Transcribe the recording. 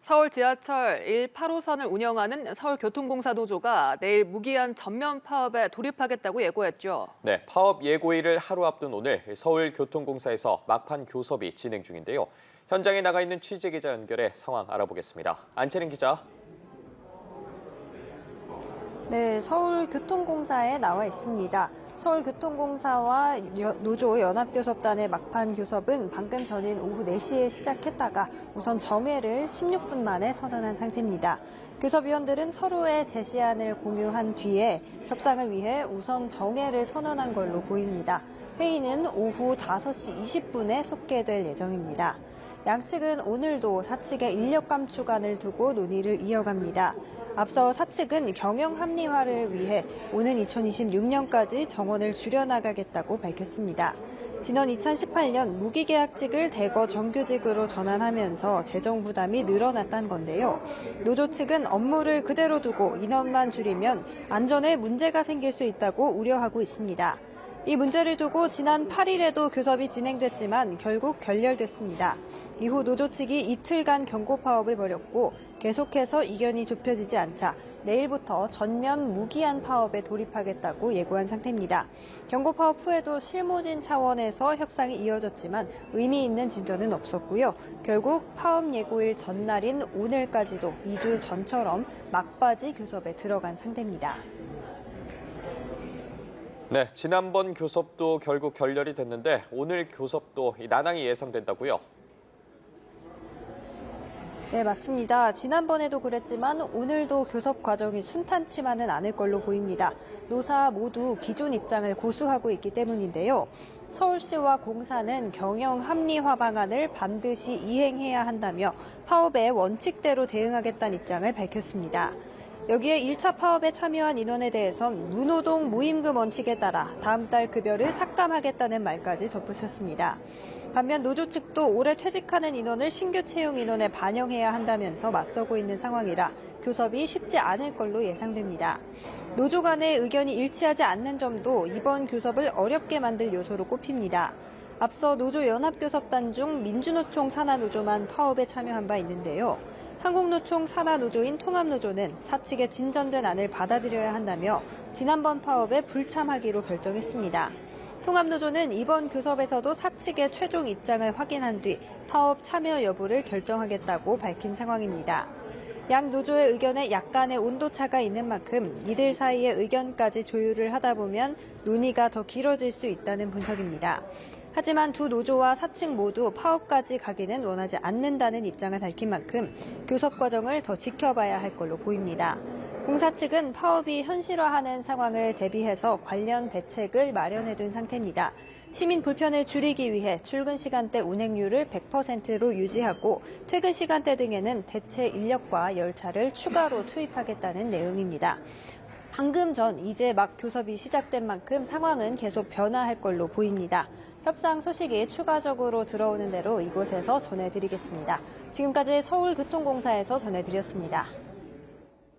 서울 지하철 1, 8호선을 운영하는 서울교통공사 노조가 내일 무기한 전면 파업에 돌입하겠다고 예고했죠. 네, 파업 예고일을 하루 앞둔 오늘 서울교통공사에서 막판 교섭이 진행 중인데요. 현장에 나가 있는 취재기자 연결해 상황 알아보겠습니다. 안채린 기자. 네, 서울교통공사에 나와 있습니다. 서울교통공사와 노조 연합교섭단의 막판 교섭은 방금 전인 오후 4시에 시작했다가 우선 정회를 16분 만에 선언한 상태입니다. 교섭위원들은 서로의 제시안을 공유한 뒤에 협상을 위해 우선 정회를 선언한 걸로 보입니다. 회의는 오후 5시 20분에 속개될 예정입니다. 양측은 오늘도 사측의 인력 감축안을 두고 논의를 이어갑니다. 앞서 사측은 경영 합리화를 위해 오는 2026년까지 정원을 줄여나가겠다고 밝혔습니다. 지난 2018년 무기계약직을 대거 정규직으로 전환하면서 재정 부담이 늘어났다는 건데요. 노조 측은 업무를 그대로 두고 인원만 줄이면 안전에 문제가 생길 수 있다고 우려하고 있습니다. 이 문제를 두고 지난 8일에도 교섭이 진행됐지만 결국 결렬됐습니다. 이후 노조 측이 이틀간 경고 파업을 벌였고 계속해서 이견이 좁혀지지 않자 내일부터 전면 무기한 파업에 돌입하겠다고 예고한 상태입니다. 경고 파업 후에도 실무진 차원에서 협상이 이어졌지만 의미 있는 진전은 없었고요. 결국 파업 예고일 전날인 오늘까지도 2주 전처럼 막바지 교섭에 들어간 상태입니다. 네, 지난번 교섭도 결국 결렬이 됐는데 오늘 교섭도 난항이 예상된다고요? 네, 맞습니다. 지난번에도 그랬지만 오늘도 교섭 과정이 순탄치만은 않을 걸로 보입니다. 노사 모두 기존 입장을 고수하고 있기 때문인데요. 서울시와 공사는 경영 합리화 방안을 반드시 이행해야 한다며 파업의 원칙대로 대응하겠다는 입장을 밝혔습니다. 여기에 1차 파업에 참여한 인원에 대해선 무노동 무임금 원칙에 따라 다음 달 급여를 삭감하겠다는 말까지 덧붙였습니다. 반면 노조 측도 올해 퇴직하는 인원을 신규 채용 인원에 반영해야 한다면서 맞서고 있는 상황이라 교섭이 쉽지 않을 걸로 예상됩니다. 노조 간의 의견이 일치하지 않는 점도 이번 교섭을 어렵게 만들 요소로 꼽힙니다. 앞서 노조 연합교섭단 중 민주노총 산하노조만 파업에 참여한 바 있는데요. 한국노총 산하노조인 통합노조는 사측의 진전된 안을 받아들여야 한다며 지난번 파업에 불참하기로 결정했습니다. 통합노조는 이번 교섭에서도 사측의 최종 입장을 확인한 뒤 파업 참여 여부를 결정하겠다고 밝힌 상황입니다. 양 노조의 의견에 약간의 온도차가 있는 만큼 이들 사이의 의견까지 조율을 하다 보면 논의가 더 길어질 수 있다는 분석입니다. 하지만 두 노조와 사측 모두 파업까지 가기는 원하지 않는다는 입장을 밝힌 만큼 교섭 과정을 더 지켜봐야 할 걸로 보입니다. 공사 측은 파업이 현실화하는 상황을 대비해서 관련 대책을 마련해둔 상태입니다. 시민 불편을 줄이기 위해 출근 시간대 운행률을 100%로 유지하고 퇴근 시간대 등에는 대체 인력과 열차를 추가로 투입하겠다는 내용입니다. 방금 전 이제 막 교섭이 시작된 만큼 상황은 계속 변화할 걸로 보입니다. 협상 소식이 추가적으로 들어오는 대로 이곳에서 전해드리겠습니다. 지금까지 서울교통공사에서 전해드렸습니다.